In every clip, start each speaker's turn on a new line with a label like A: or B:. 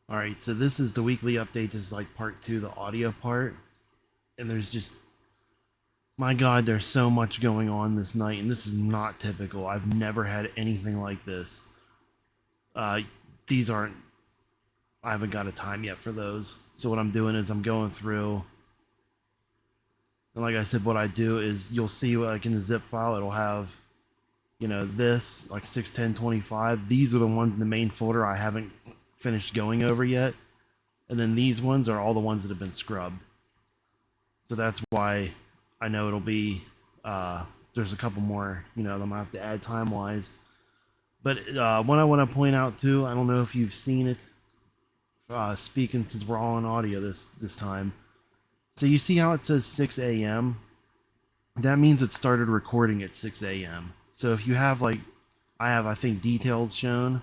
A: Alright, so this is the weekly update. This is like part two, the audio part. And there's just, my god, there's so much going on this night, and this is not typical. I've never had anything like this. These aren't, I haven't got a time yet for those. So what I'm doing is I'm going through, and like I said, what I do is you'll see like in the zip file, it'll have, you know, this, like 61025. These are the ones in the main folder I haven't finished going over yet. And then these ones are all the ones that have been scrubbed. So that's why I know it'll be, there's a couple more, you know, that I'm going to have to add time-wise. But what I want to point out, too, I don't know if you've seen it, speaking since we're all on audio this time. So you see how it says 6 a.m.? That means it started recording at 6 a.m. So if you have, like, I think, details shown.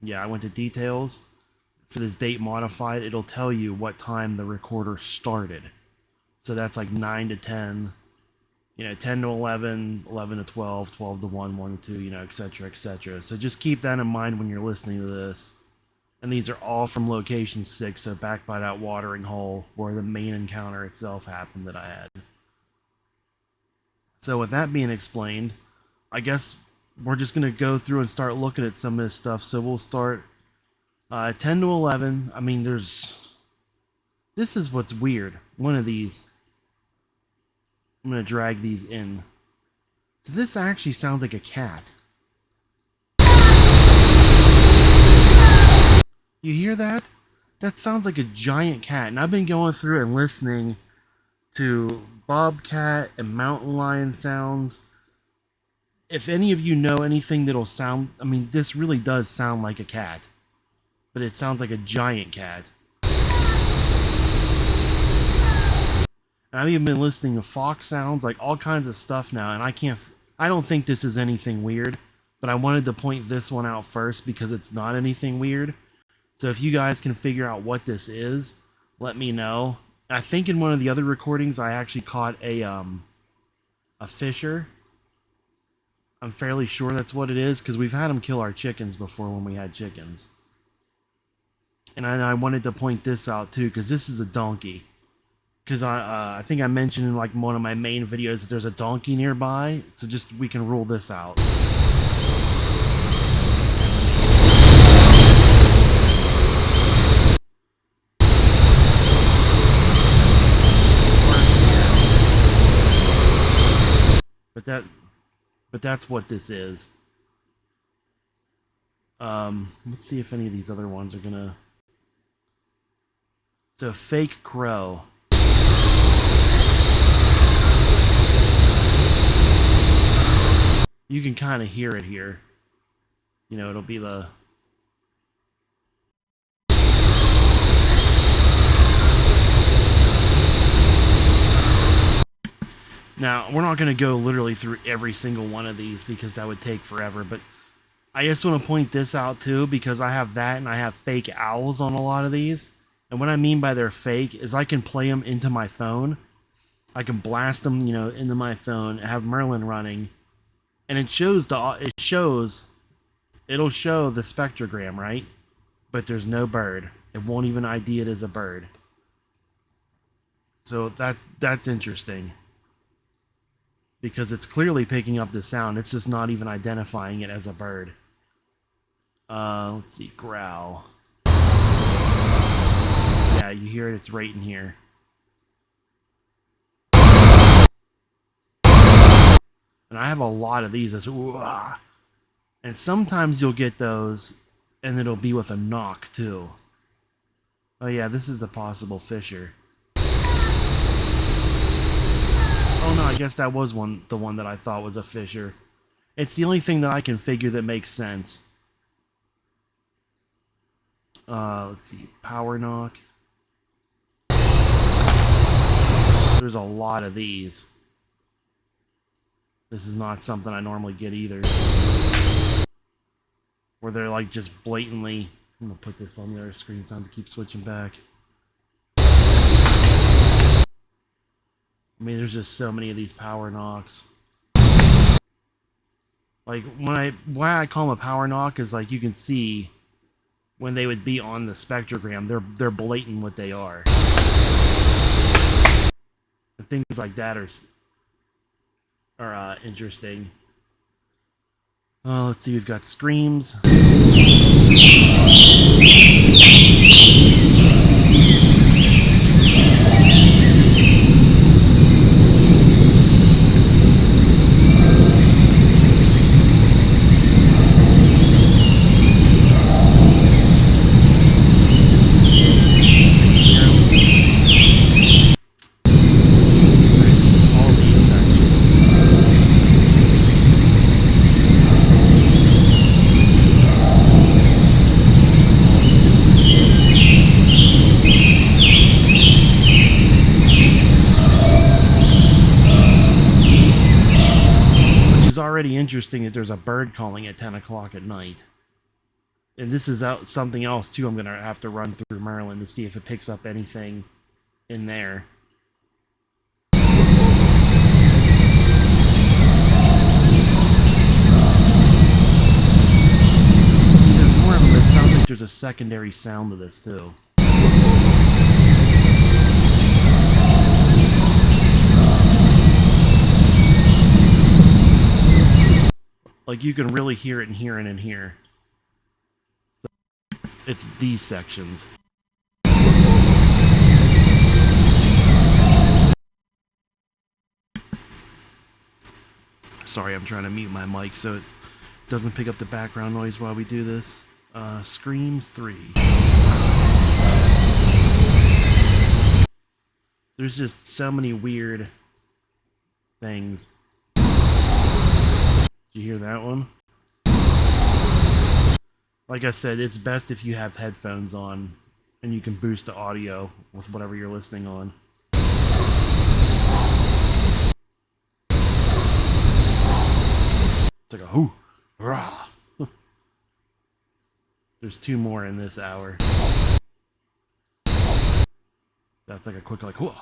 A: Yeah, I went to details. For this date modified, it'll tell you what time the recorder started. So that's like 9 to 10, you know, 10 to 11, 11 to 12, 12 to 1, 1 to 2, you know, etc., etc. So just keep that in mind when you're listening to this. And these are all from location 6, so back by that watering hole where the main encounter itself happened that I had. So with that being explained, I guess we're just going to go through and start looking at some of this stuff. So we'll start 10 to 11. I mean, this is what's weird. One of these, I'm going to drag these in. So this actually sounds like a cat. You hear that? That sounds like a giant cat. And I've been going through and listening to bobcat and mountain lion sounds. If any of you know anything that'll sound, I mean, this really does sound like a cat. But it sounds like a giant cat. And I've even been listening to fox sounds, like all kinds of stuff now, and I don't think this is anything weird, but I wanted to point this one out first because it's not anything weird. So if you guys can figure out what this is, let me know. I think in one of the other recordings I actually caught a fisher. I'm fairly sure that's what it is, because we've had them kill our chickens before when we had chickens. And I wanted to point this out too, because this is a donkey. Because I think I mentioned in like one of my main videos that there's a donkey nearby, so just we can rule this out. But that's what this is. Let's see if any of these other ones are gonna. So fake crow. You can kind of hear it here. You know, it'll be the... Now, we're not going to go literally through every single one of these because that would take forever, but I just want to point this out too because I have that and I have fake owls on a lot of these. And what I mean by they're fake is I can play them into my phone. I can blast them, you know, into my phone, have Merlin running, and it'll show the spectrogram, right? But there's no bird. It won't even ID it as a bird. So that's interesting. Because it's clearly picking up the sound. It's just not even identifying it as a bird. Let's see, growl. Yeah, you hear it, it's right in here. And I have a lot of these. And sometimes you'll get those, and it'll be with a knock, too. Oh yeah, this is a possible fisher. Oh no, I guess that was the one that I thought was a fisher. It's the only thing that I can figure that makes sense. Let's see, power knock. There's a lot of these. This is not something I normally get either. Where they're like just blatantly... I'm gonna put this on the other screen so I have to keep switching back. I mean, there's just so many of these power knocks. Like, why I call them a power knock is like you can see when they would be on the spectrogram, they're blatant what they are. And things like that are interesting. Let's see, we've got screams. Already interesting that there's a bird calling at 10 o'clock at night. And this is something else too I'm gonna have to run through Merlin to see if it picks up anything in there. It's even more of them, it sounds like there's a secondary sound to this too. Like, you can really hear it in here and in here. So it's these sections. Sorry, I'm trying to mute my mic so it doesn't pick up the background noise while we do this. Screams 3. There's just so many weird things. Did you hear that one? Like I said, it's best if you have headphones on and you can boost the audio with whatever you're listening on. It's like a hoo, rah. There's 2 more in this hour. That's like a quick, like, whoa.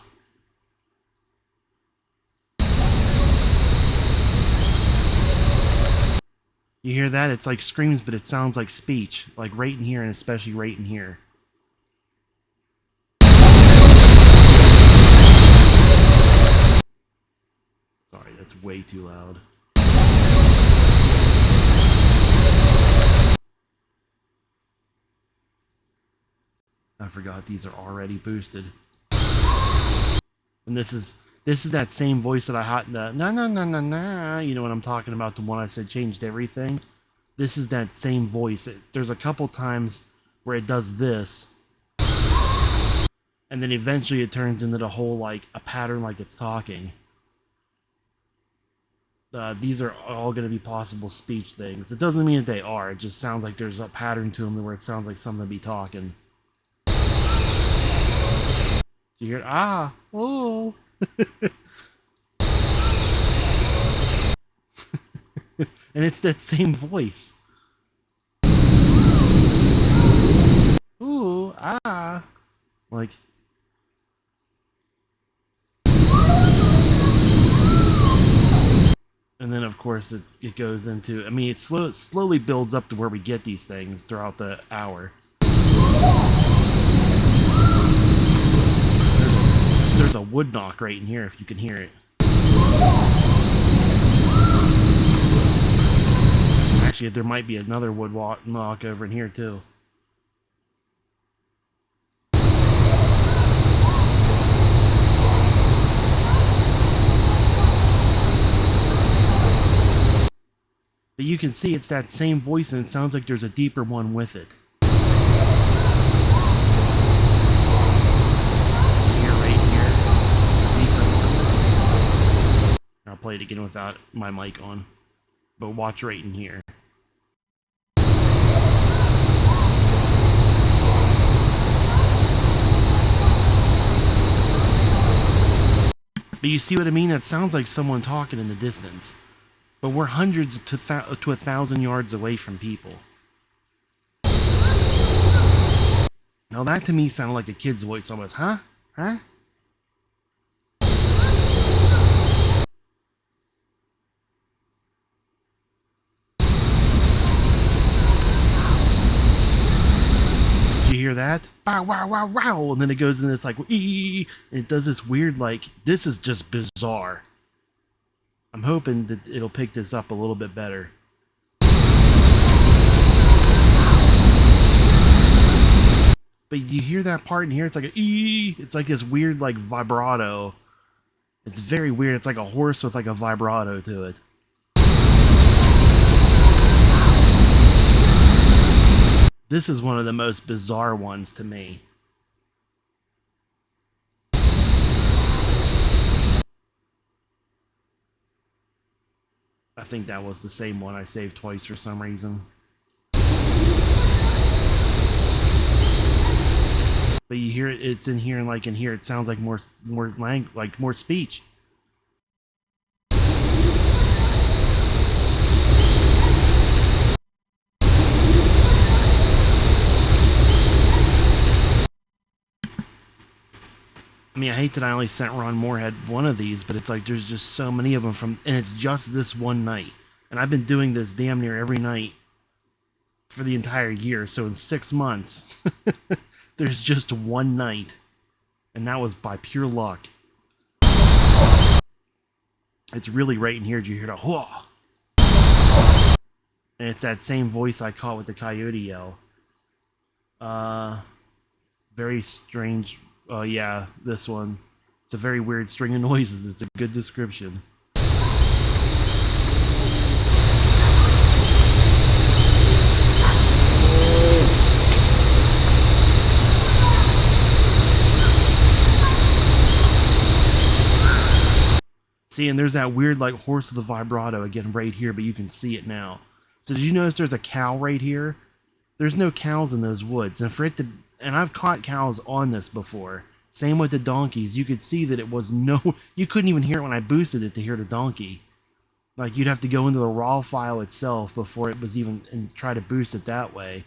A: You hear that? It's like screams, but it sounds like speech. Like right in here, and especially right in here. Sorry, that's way too loud. I forgot these are already boosted. And this is that same voice that I had in the na. You know what I'm talking about, the one I said changed everything. This is that same voice. There's a couple times where it does this, and then eventually it turns into the whole, like, a pattern like it's talking. These are all going to be possible speech things. It doesn't mean that they are. It just sounds like there's a pattern to them where it sounds like something to be talking. You hear, ah, oh. And it's that same voice. Ooh, ah. Like. And then, of course, it goes into, I mean, it slowly builds up to where we get these things throughout the hour. There's a wood knock right in here if you can hear it. Actually, there might be another wood knock over in here too. But you can see it's that same voice, and it sounds like there's a deeper one with it. I'll play it again without my mic on, but watch right in here. But you see what I mean? That sounds like someone talking in the distance. But we're hundreds to 1,000 yards away from people. Now that to me sounded like a kid's voice almost. Huh? Huh? hear that? Wow, wow, wow, wow. And then it goes in this like, and it does this weird, like, this is just bizarre. I'm hoping that it'll pick this up a little bit better. But you hear that part in here, it's like a it's like this weird like vibrato. It's very weird. It's like a horse with like a vibrato to it. This is one of the most bizarre ones to me. I think that was the same one I saved twice for some reason. But you hear it, it's in here, and like in here, it sounds like more speech. I mean, I hate that I only sent Ron Moorhead one of these, but it's like there's just so many of them and it's just this one night. And I've been doing this damn near every night for the entire year. So in 6 months, there's just one night. And that was by pure luck. It's really right in here. Did you hear the whoa? And it's that same voice I caught with the coyote yell. Very strange. Oh yeah, this one. It's a very weird string of noises. It's a good description. See, and there's that weird like horse of the vibrato again right here, but you can see it now. So did you notice there's a cow right here? There's no cows in those woods, and for it to, and I've caught cows on this before. Same with the donkeys. You could see that it was you couldn't even hear it when I boosted it to hear the donkey. Like you'd have to go into the raw file itself before it was even, and try to boost it that way.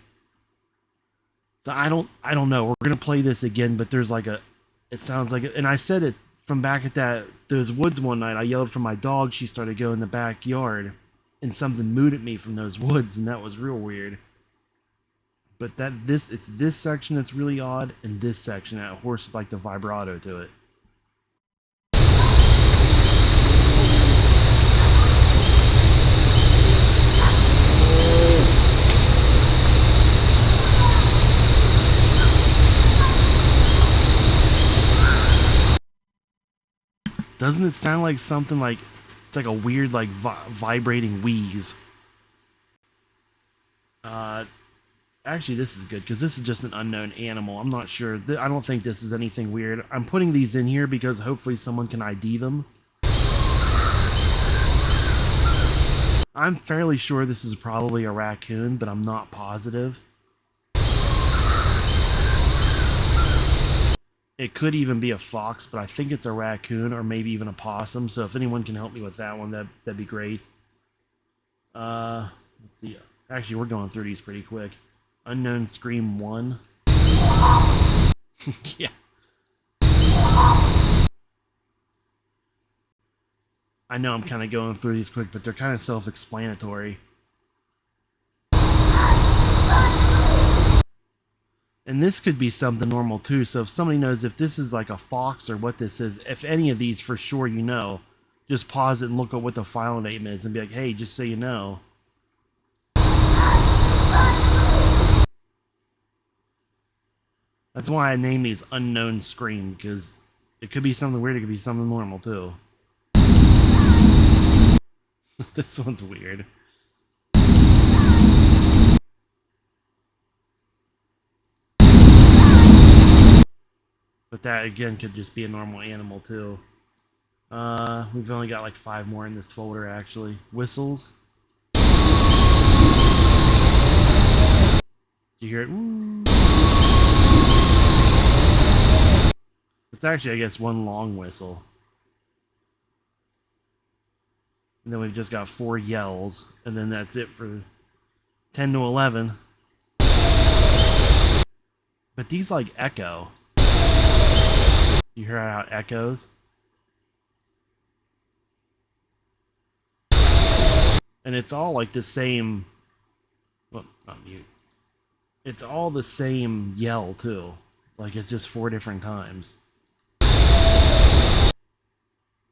A: So I don't know. We're gonna play this again, but there's like it sounds like it, and I said it from back at those woods one night. I yelled for my dog. She started going in the backyard, and something mooed at me from those woods, and that was real weird. But it's this section that's really odd, and this section that horse with like the vibrato to it. Doesn't it sound like something like it's like a weird like vibrating wheeze? Actually, this is good because this is just an unknown animal. I'm not sure. I don't think this is anything weird. I'm putting these in here because hopefully someone can ID them. I'm fairly sure this is probably a raccoon, but I'm not positive. It could even be a fox, but I think it's a raccoon or maybe even a possum. So if anyone can help me with that one, that'd be great. Let's see. Actually, we're going through these pretty quick. Unknown Scream 1. Yeah. I know I'm kind of going through these quick, but they're kind of self-explanatory. And this could be something normal too, so if somebody knows if this is like a fox or what this is, if any of these for sure you know, just pause it and look at what the file name is and be like, hey, just so you know. That's why I named these Unknown Scream, because it could be something weird, it could be something normal too. This one's weird. But that again could just be a normal animal too. We've only got like 5 more in this folder actually. Whistles. Do you hear it? Ooh. It's actually, I guess, one long whistle. And then we've just got 4 yells, and then that's it for 10 to 11. But these like echo. You hear how it echoes? And it's all like the same. Well, not mute. It's all the same yell too. Like it's just 4 different times.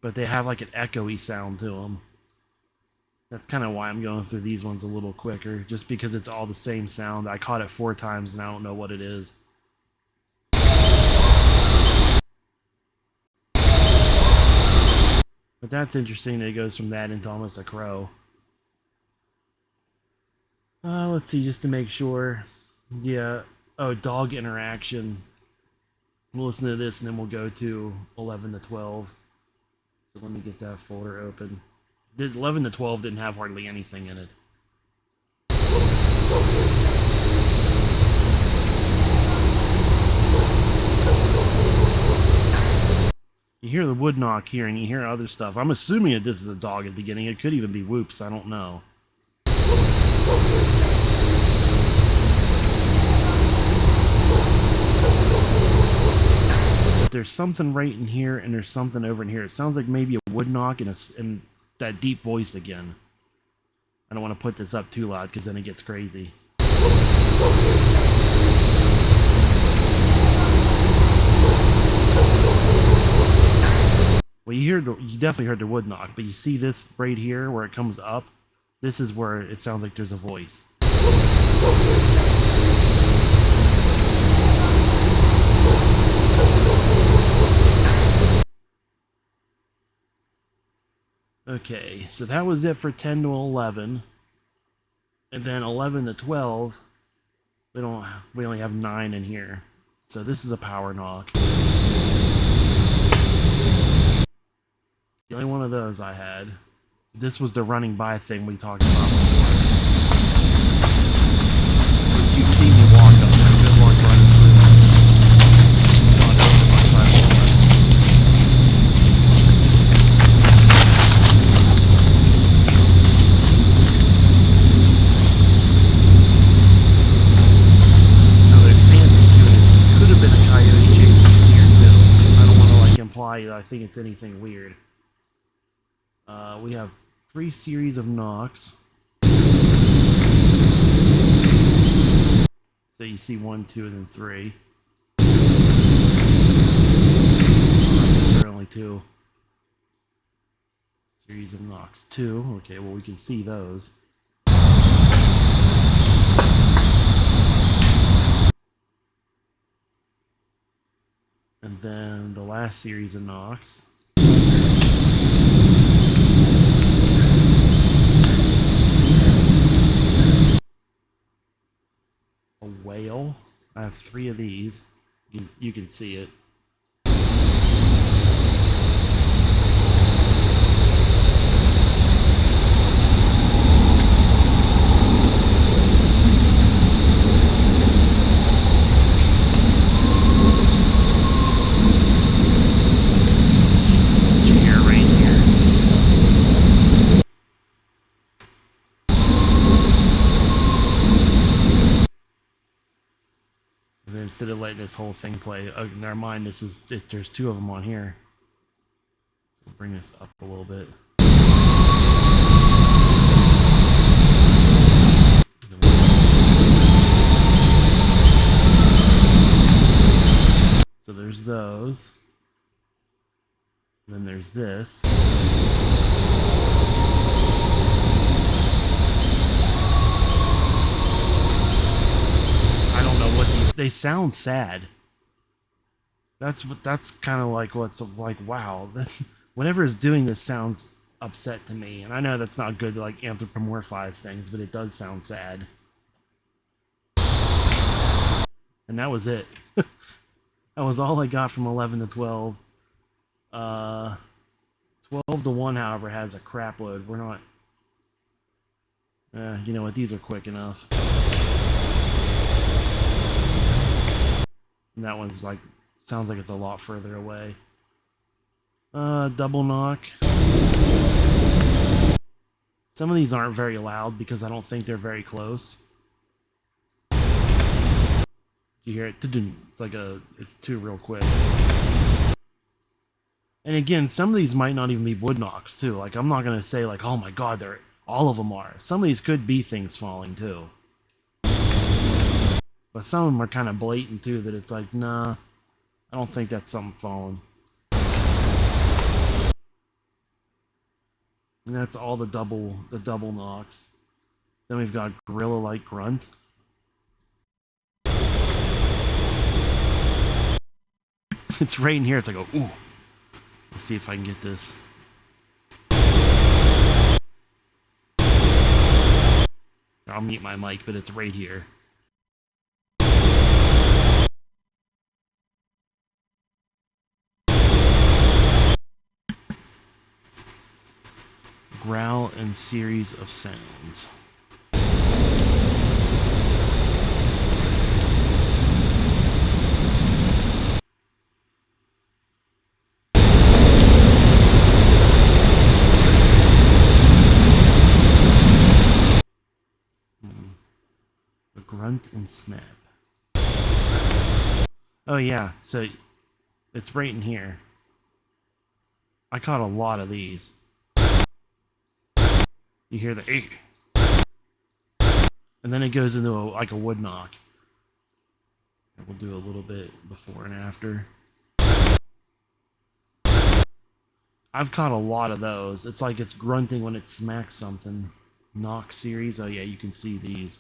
A: But they have like an echoey sound to them. That's kind of why I'm going through these ones a little quicker, just because it's all the same sound. I caught it 4 times and I don't know what it is. But that's interesting that it goes from that into almost a crow. Let's see, just to make sure. Yeah. Oh, dog interaction. We'll listen to this and then we'll go to 11 to 12. So let me get that folder open. 11 to 12 didn't have hardly anything in it. You hear the wood knock here and you hear other stuff. I'm assuming that this is a dog at the beginning. It could even be whoops. I don't know. But there's something right in here and there's something over in here. It sounds like maybe a wood knock and that deep voice again. I don't want to put this up too loud because then it gets crazy. Well, you definitely heard the wood knock, but you see this right here where it comes up? This is where it sounds like there's a voice. Okay, so that was it for 10 to 11. And then 11 to 12, we only have 9 in here. So this is a power knock. The only one of those I had. This was the running by thing we talked about before. You see me walk up there. Good luck running through that. Now there's pansies too, and it could have been a coyote chasing in here too. I don't want to like imply that I think it's anything weird. We have 3 series of knocks. So you see 1, 2, and then 3. I guess there are only 2 series of knocks. 2. Okay, well we can see those. And then the last series of knocks. A whale. I have 3 of these. You can see it. Instead of letting this whole thing play, never mind. There's 2 of them on here. So we'll bring this up a little bit. So there's those. And then there's this. I don't know what they sound sad. That's kind of like what's like, wow, whatever is doing this sounds upset to me. And I know that's not good to like anthropomorphize things, but it does sound sad. And that was it. That was all I got from 11 to 12. 12 to 1, however, has a crap load. We're not... you know what? These are quick enough. And that one's like... sounds like it's a lot further away. Double knock. Some of these aren't very loud because I don't think they're very close. You hear it? It's like it's 2 real quick. And again, some of these might not even be wood knocks too. Like I'm not gonna say like, oh my god, all of them are. Some of these could be things falling too. But some of them are kind of blatant too, that it's like, nah, I don't think that's something falling. And that's all the double knocks. Then we've got gorilla-like grunt. It's right in here. It's like, oh, ooh. Let's see if I can get this. I'll mute my mic, but it's right here. Growl and series of sounds. A grunt and snap. Oh yeah, so it's right in here. I caught a lot of these. You hear the eh, and then it goes into like a wood knock. We'll do a little bit before and after. I've caught a lot of those. It's like it's grunting when it smacks something. Knock series. Oh yeah, you can see these.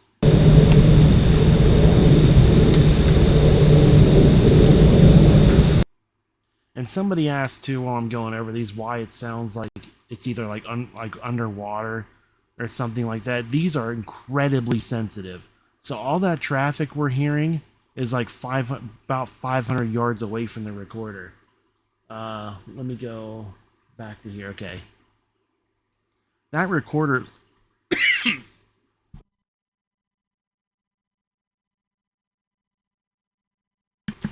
A: And somebody asked too while I'm going over these why it sounds like it's either like underwater or something like that. These are incredibly sensitive. So all that traffic we're hearing is like about 500 yards away from the recorder. Let me go back to here. Okay. That recorder...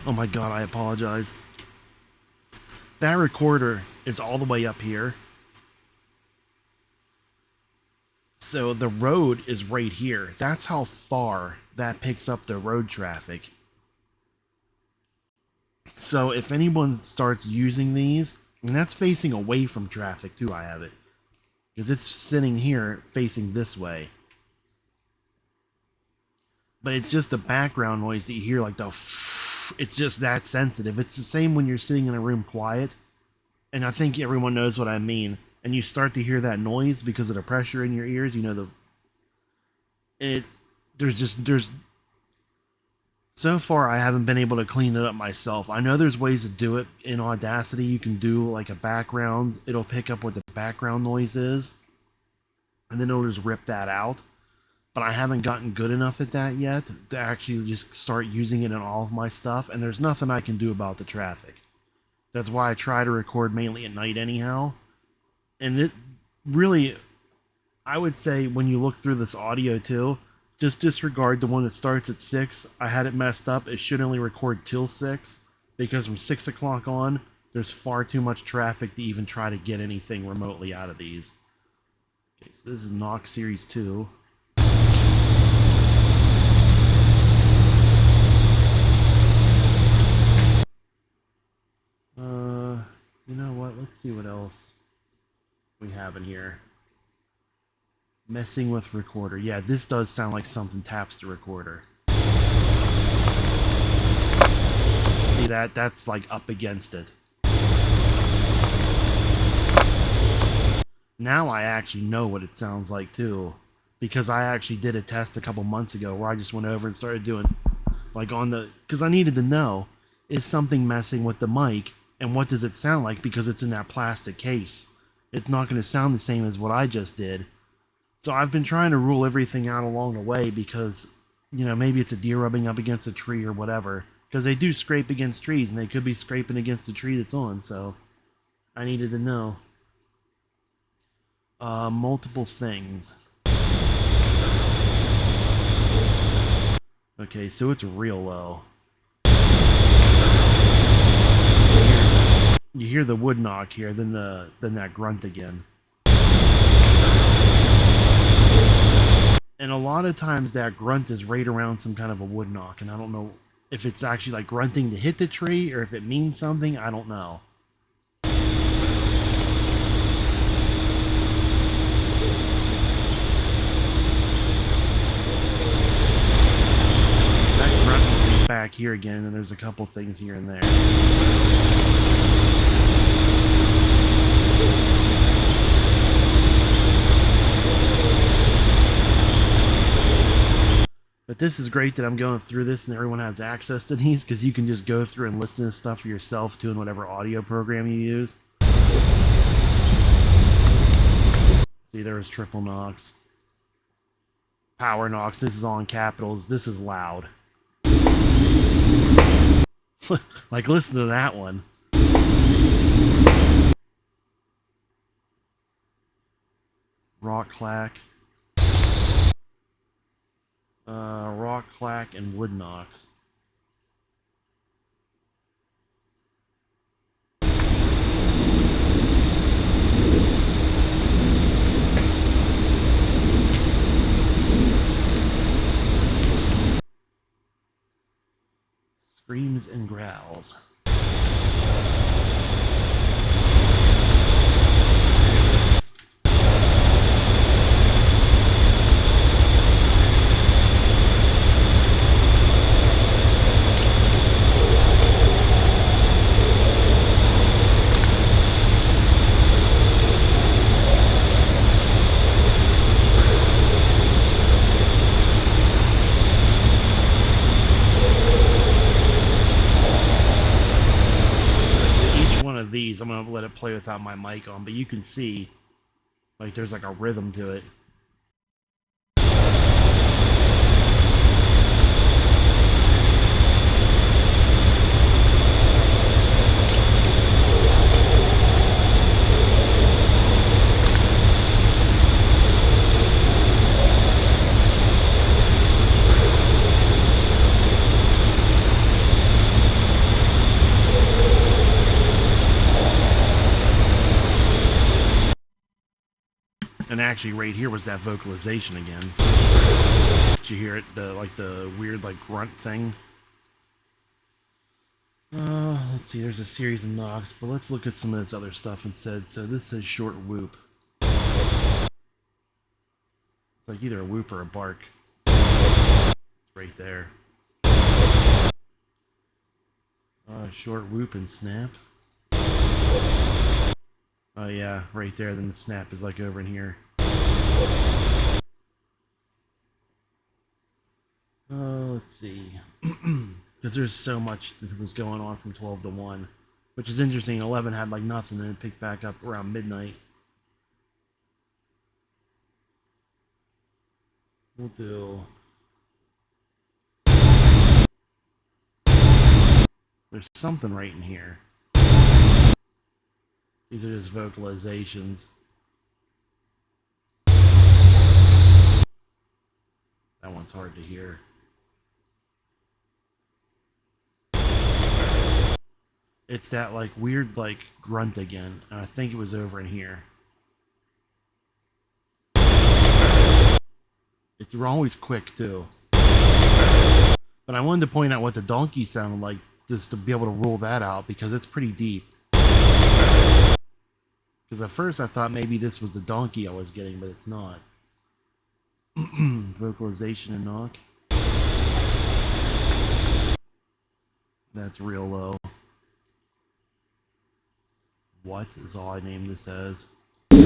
A: Oh my god, I apologize. That recorder is all the way up here. So the road is right here. That's how far that picks up the road traffic. So if anyone starts using these, and that's facing away from traffic too, I have it. Because it's sitting here facing this way. But it's just the background noise that you hear, like the... It's just that sensitive. It's the same when you're sitting in a room quiet. And I think everyone knows what I mean. And you start to hear that noise because of the pressure in your ears. You know, there's so far I haven't been able to clean it up myself. I know there's ways to do it in Audacity. You can do like a background. It'll pick up what the background noise is. And then it'll just rip that out. But I haven't gotten good enough at that yet to actually just start using it in all of my stuff. And there's nothing I can do about the traffic. That's why I try to record mainly at night anyhow. And it really, I would say when you look through this audio too, just disregard the one that starts at 6. I had it messed up. It should only record till 6. Because from 6 o'clock on, there's far too much traffic to even try to get anything remotely out of these. Okay, so this is Knock Series 2. You know what? Let's see what else we have in here. Messing with recorder. Yeah, this does sound like something taps the recorder. See that? That's like up against it. Now I actually know what it sounds like too. Because I actually did a test a couple months ago where I just went over and started doing like on the... Because I needed to know, is something messing with the mic? And what does it sound like? Because it's in that plastic case. It's not going to sound the same as what I just did. So I've been trying to rule everything out along the way because, you know, maybe it's a deer rubbing up against a tree or whatever. Because they do scrape against trees, and they could be scraping against the tree that's on, so I needed to know. Multiple things. Okay, so it's real low. You hear the wood knock here, then that grunt again. And a lot of times that grunt is right around some kind of a wood knock, and I don't know if it's actually like grunting to hit the tree or if it means something, I don't know. That grunt back here again, and there's a couple things here and there. But this is great that I'm going through this and everyone has access to these, because you can just go through and listen to stuff for yourself too in whatever audio program you use. See, there was triple knocks. Power knocks. This is all in capitals. This is loud. Like, listen to that one. Rock clack. Rock clack and wood knocks. Screams and growls. These I'm gonna let it play without my mic on, but you can see like there's like a rhythm to it. And actually, right here was that vocalization again. Did you hear it? The weird grunt thing. Let's see. There's a series of knocks, but let's look at some of this other stuff instead. So this says short whoop. It's like either a whoop or a bark. It's right there. Short whoop and snap. Oh yeah, right there. Then the snap is like over in here. Let's see. Because there's so much that was going on from 12 to 1. Which is interesting. 11 had like nothing and it picked back up around midnight. We'll do... There's something right in here. These are just vocalizations. That one's hard to hear. It's that weird grunt again, and I think it was over in here. It's always quick too. But I wanted to point out what the donkey sounded like just to be able to rule that out, because it's pretty deep. Because at first I thought maybe this was the donkey I was getting, but it's not. Vocalization and knock. That's real low. What is all I named this as? I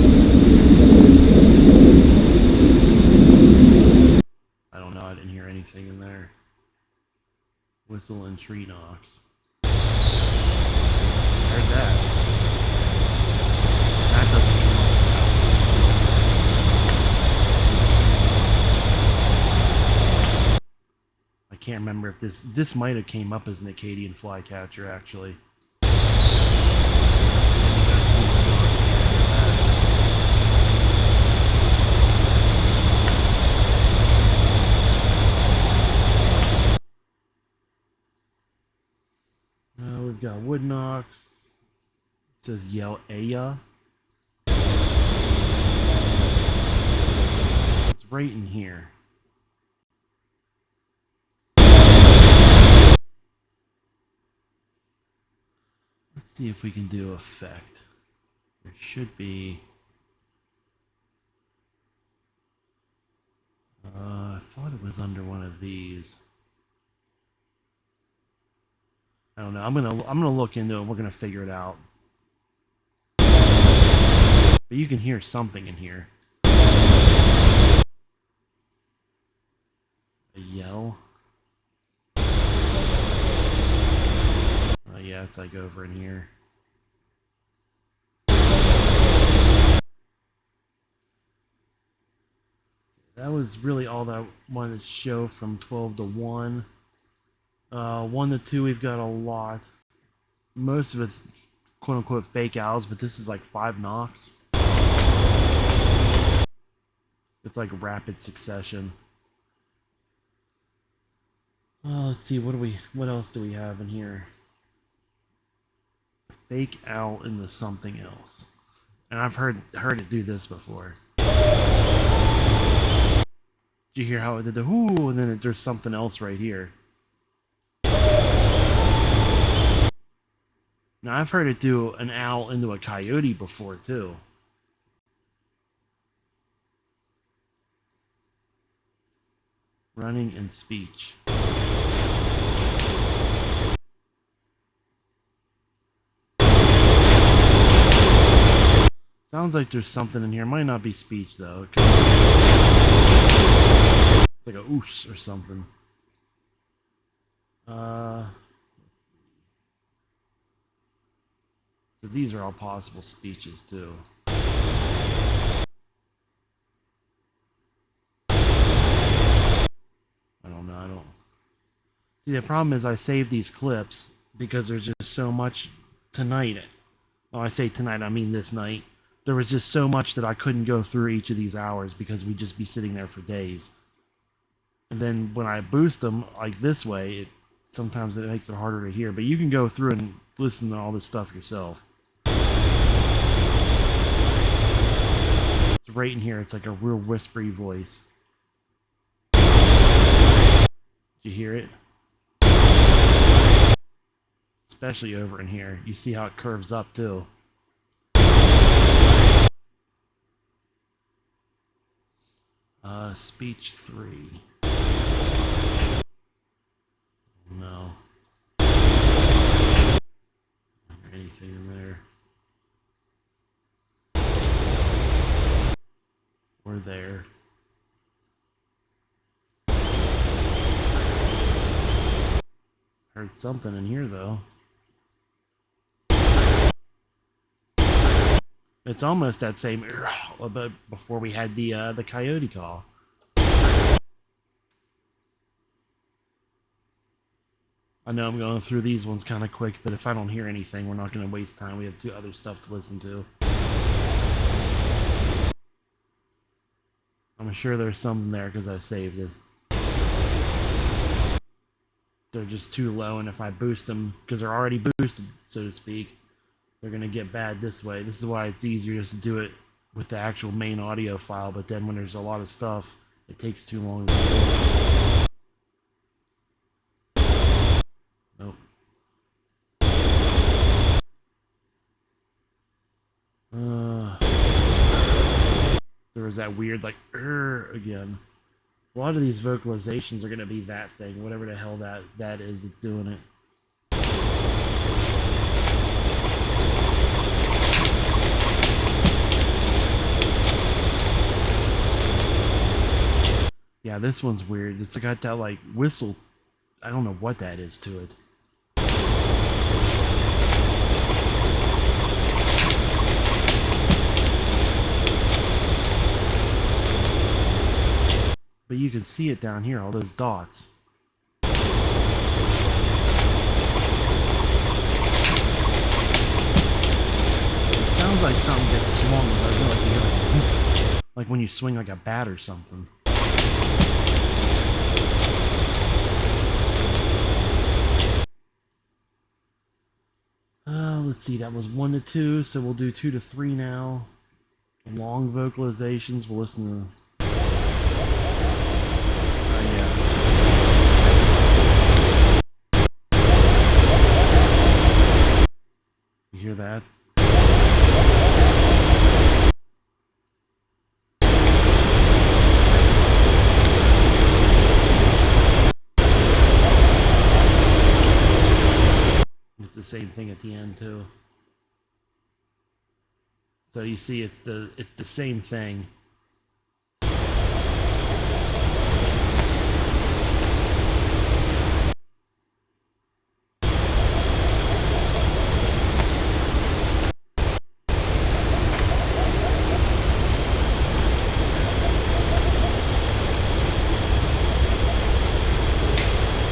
A: don't know, I didn't hear anything in there. Whistle and tree knocks. Heard that. That doesn't come up. I can't remember if this might have came up as an Acadian flycatcher actually. We've got wood knocks. It says yell Aya. It's right in here. Let's see if we can do effect. There should be... I thought it was under one of these. I don't know. I'm gonna look into it. We're gonna figure it out. But you can hear something in here. A yell. Oh yeah, it's like over in here. That was really all that I wanted to show from 12 to 1. 1 to 2, we've got a lot. Most of it's quote unquote fake owls, but this is like 5 knocks. It's like rapid succession. Let's see, what else do we have in here? Fake owl into something else. And I've heard it do this before. Did you hear how it did the whoo, and then there's something else right here. Now I've heard it do an owl into a coyote before too. Running and speech. Sounds like there's something in here. Might not be speech though. It's like a oosh or something. So these are all possible speeches too. I don't know. I don't. See, the problem is I save these clips because there's just so much tonight. Well, I say tonight, I mean this night. There was just so much that I couldn't go through each of these hours because we'd just be sitting there for days. And then when I boost them like this way, sometimes it makes it harder to hear. But you can go through and listen to all this stuff yourself. It's right in here. It's like a real whispery voice. Did you hear it? Especially over in here. You see how it curves up too. Speech 3. No. Anything in there. Or there. Heard something in here though. It's almost that same but before we had the coyote call. I know I'm going through these ones kind of quick, but if I don't hear anything, we're not going to waste time. We have 2 other stuff to listen to. I'm sure there's something there because I saved it. They're just too low, and if I boost them, because they're already boosted, so to speak, they're going to get bad this way. This is why it's easier just to do it with the actual main audio file, but then when there's a lot of stuff, it takes too long to do. Nope. There was that weird, like, again. A lot of these vocalizations are going to be that thing. Whatever the hell that is, it's doing it. Yeah, this one's weird. It's got that, like, whistle. I don't know what that is to it. But you can see it down here, all those dots. It sounds like something gets swung, but I feel like you hear like when you swing like a bat or something. Let's see, that was 1 to 2, so we'll do 2 to 3 now. Long vocalizations, we'll listen to... You hear that? it's the same thing at the end too. So you see, it's the same thing.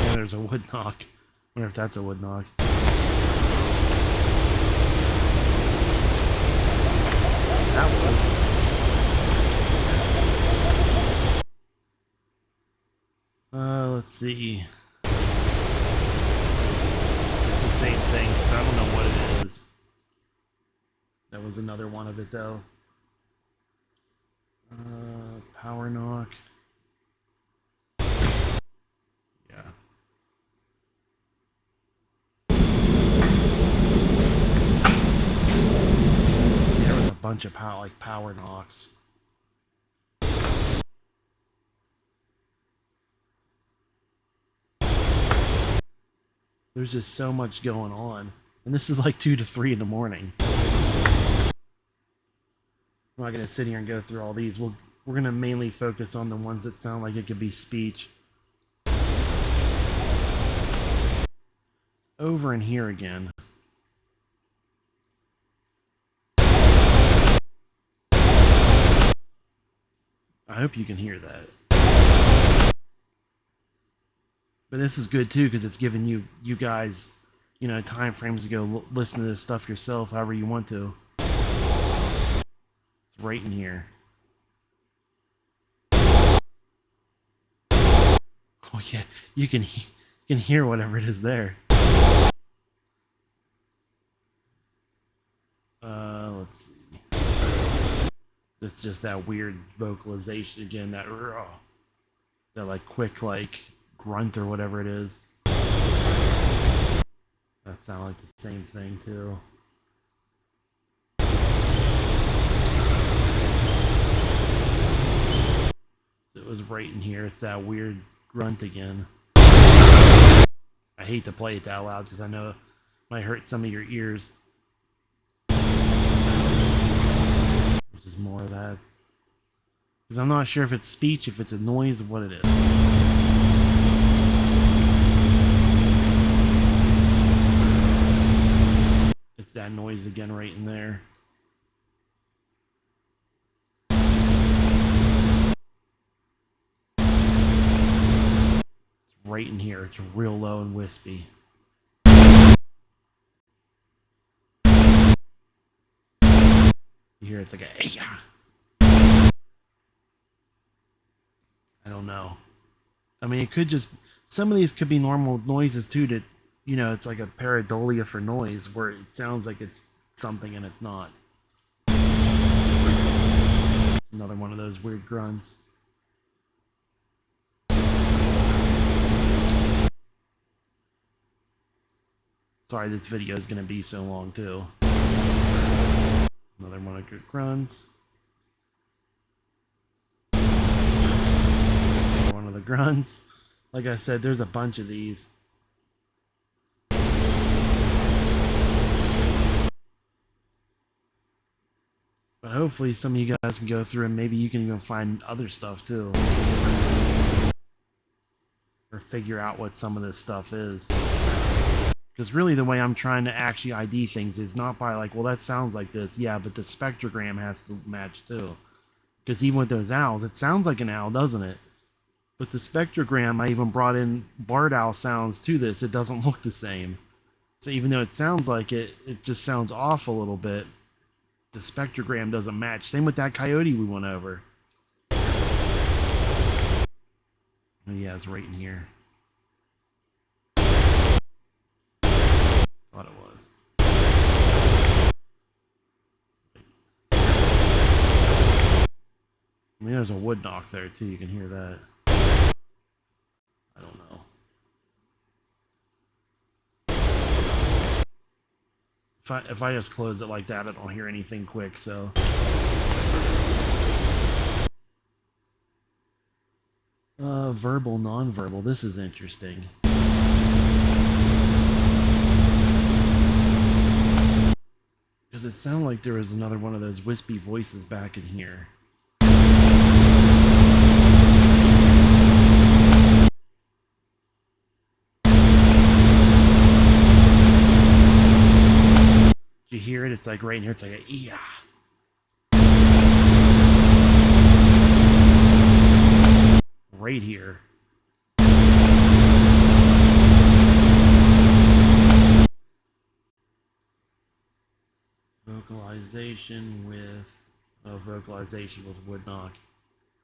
A: And there's a wood knock. I wonder if that's a wood knock. That was. Let's see. It's the same thing, so I don't know what it is. That was another one of it, though. Power knock. Yeah. See, there was a bunch of power knocks. There's just so much going on. And this is like 2 to 3 in the morning. I'm not going to sit here and go through all these. We're going to mainly focus on the ones that sound like it could be speech. Over in here again. I hope you can hear that. But this is good too, because it's giving you guys, you know, time frames to go listen to this stuff yourself, however you want to. It's right in here. Oh yeah, you can hear whatever it is there. Let's see. It's just that weird vocalization again, that like quick like grunt or whatever it is. That sounds like the same thing too. It was right in here. It's that weird grunt again. I hate to play it that loud because I know it might hurt some of your ears. Just more of that. Because I'm not sure if it's speech, if it's a noise, or what it is. It's that noise again right in there. It's right in here. It's real low and wispy. You hear it's like a yeah. I don't know. I mean, it could just, some of these could be normal noises too, that, you know, it's like a pareidolia for noise where it sounds like it's something and it's not. It's another one of those weird grunts. Sorry, this video is going to be so long too. Another one of good grunts. One of the grunts. Like I said, there's a bunch of these. But hopefully some of you guys can go through and maybe you can even find other stuff too. Or figure out what some of this stuff is. Because really the way I'm trying to actually ID things is not by like, well, that sounds like this. Yeah, but the spectrogram has to match too. Because even with those owls, it sounds like an owl, doesn't it? But the spectrogram, I even brought in barred owl sounds to this. It doesn't look the same. So even though it sounds like it, it just sounds off a little bit. The spectrogram doesn't match. Same with that coyote we went over. Oh yeah, it's right in here. Thought it was. I mean, there's a wood knock there too. You can hear that. I don't know. If I just close it like that, I don't hear anything quick, so. Verbal, non-verbal. This is interesting. it sounded like there was another one of those wispy voices back in here. Did you hear it? It's like right in here. It's like a yeah. Right here. Vocalization with wood knock.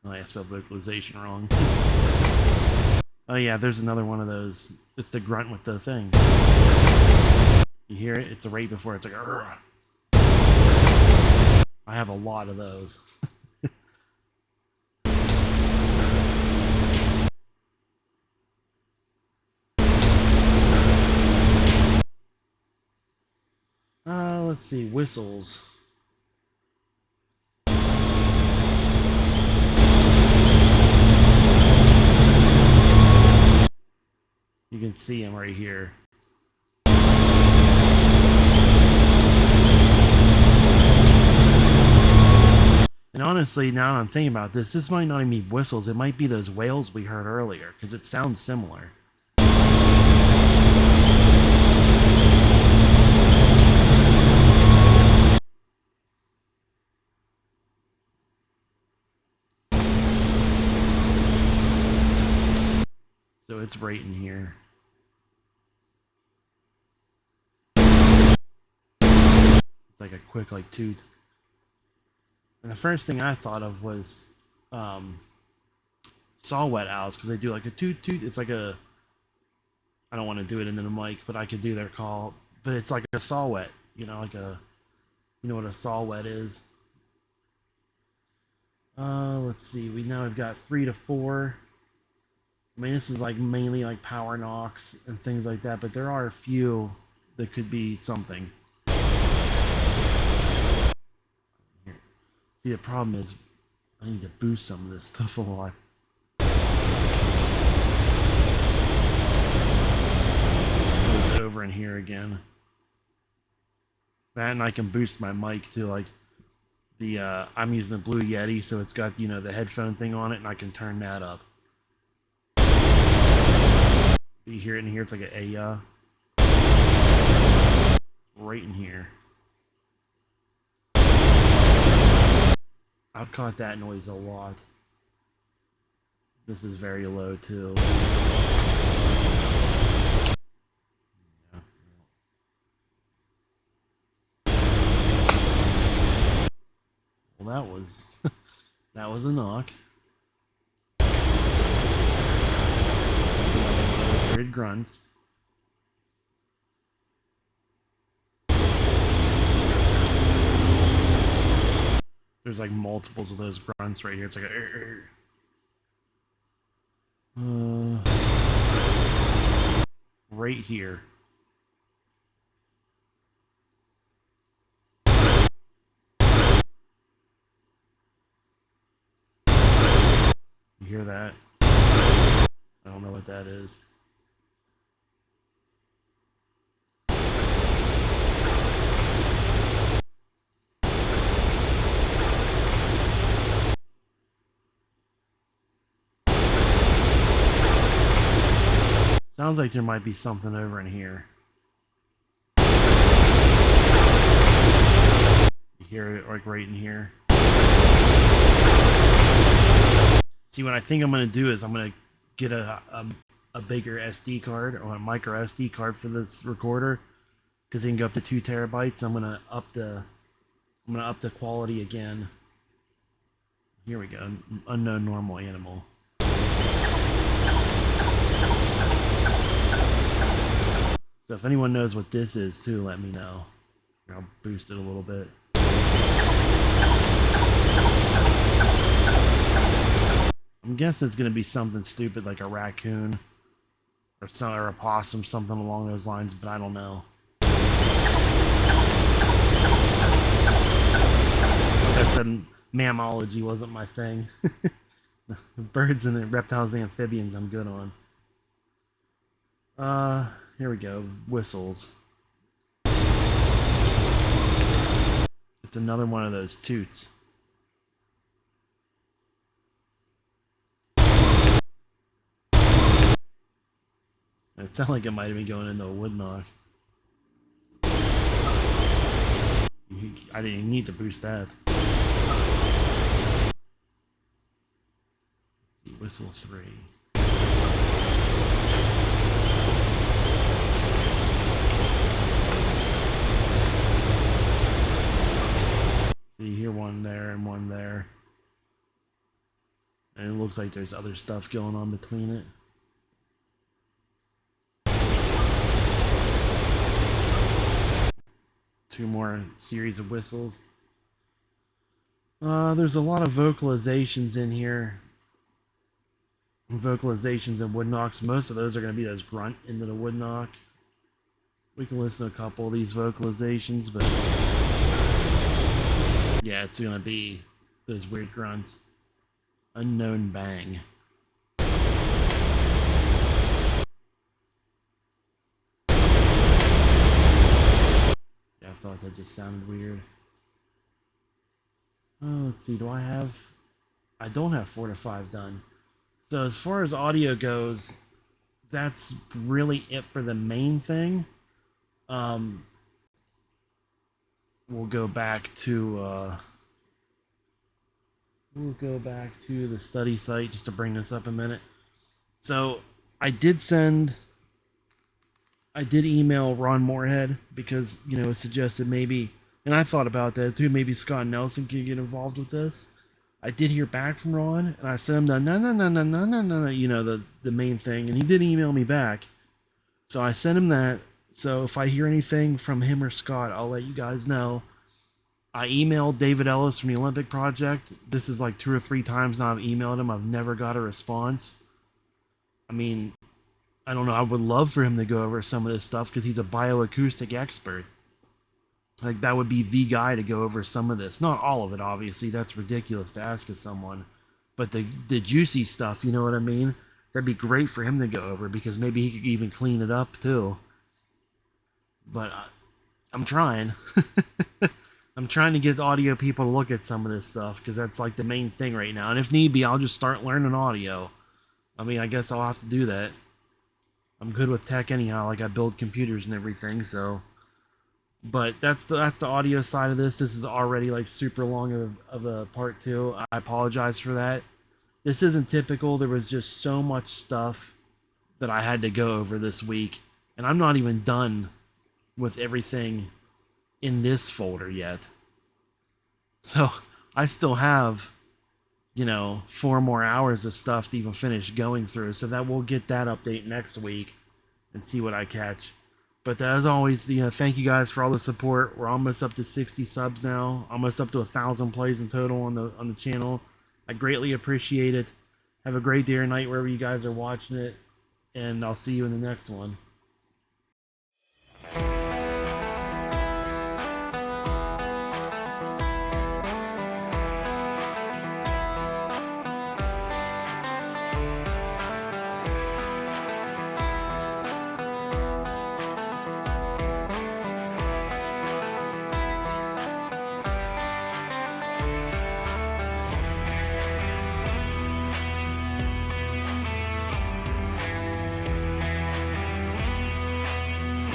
A: Oh, I spelled vocalization wrong. Oh yeah, there's another one of those. It's the grunt with the thing. You hear it? It's right before it's like Urgh. I have a lot of those. Let's see, whistles. You can see him right here. And honestly, now that I'm thinking about this, this might not even be whistles. It might be those whales we heard earlier, because it sounds similar. So it's right in here. It's like a quick, like, toot. And the first thing I thought of was saw-whet owls, because they do like a toot-toot. It's like a... I don't want to do it into the mic, but I could do their call. But it's like a saw-whet, you know, like a... You know what a saw-whet is? Let's see. We've got 3 to 4. I mean, this is like mainly like power knocks and things like that, but there are a few that could be something. Here. See, the problem is I need to boost some of this stuff a lot. Move it over in here again. That, and I can boost my mic too, like the I'm using the Blue Yeti, so it's got, you know, the headphone thing on it, and I can turn that up. You hear it in here, it's like a right in here. I've caught that noise a lot. This is very low too. Yeah. Well, that was that was a knock. Weird grunts. There's like multiples of those grunts right here. It's like a right here. You hear that? I don't know what that is. Sounds like there might be something over in here. You hear it like right in here. See, what I think I'm going to do is I'm going to get a bigger SD card or a micro SD card for this recorder, because it can go up to 2 terabytes. I'm going to up the quality again. Here we go. Unknown normal animal. So if anyone knows what this is too, let me know. I'll boost it a little bit. I'm guessing it's going to be something stupid like a raccoon or a possum, something along those lines, but I don't know. Like I said, mammalogy wasn't my thing. Birds and the reptiles and amphibians I'm good on. Here we go. Whistles. It's another one of those toots. It sounded like it might have been going into a wood knock. I didn't need to boost that. Let's see, whistle 3. See, here one there and one there. And it looks like there's other stuff going on between it. Two more series of whistles. There's a lot of vocalizations in here. Vocalizations and wood knocks. Most of those are going to be those grunt into the wood knock. We can listen to a couple of these vocalizations, but yeah, it's going to be those weird grunts. Unknown bang. Yeah, I thought that just sounded weird. Let's see, do I have... I don't have 4 to 5 done. So as far as audio goes, that's really it for the main thing. We'll go back to the study site just to bring this up a minute. So I did email Ron Moorhead because, you know, it suggested maybe, and I thought about that too, maybe Scott Nelson could get involved with this. I did hear back from Ron, and I sent him the no, you know, the main thing, and he did email me back. So I sent him that. So if I hear anything from him or Scott, I'll let you guys know. I emailed David Ellis from the Olympic Project. This is like 2 or 3 times now I've emailed him. I've never got a response. I mean, I don't know. I would love for him to go over some of this stuff because he's a bioacoustic expert. Like, that would be the guy to go over some of this. Not all of it, obviously. That's ridiculous to ask of someone. But the juicy stuff, you know what I mean? That'd be great for him to go over because maybe he could even clean it up, too. But I'm trying. I'm trying to get audio people to look at some of this stuff because that's, like, the main thing right now. And if need be, I'll just start learning audio. I mean, I guess I'll have to do that. I'm good with tech anyhow. Like, I build computers and everything, so... But that's the audio side of this. This is already like super long of a part 2. I apologize for that. This isn't typical. There was just so much stuff that I had to go over this week. And I'm not even done with everything in this folder yet. So I still have, you know, 4 more hours of stuff to even finish going through. So that we'll get that update next week and see what I catch. But as always, you know, thank you guys for all the support. We're almost up to 60 subs now, almost up to 1,000 plays in total on the channel. I greatly appreciate it. Have a great day or night wherever you guys are watching it, and I'll see you in the next one.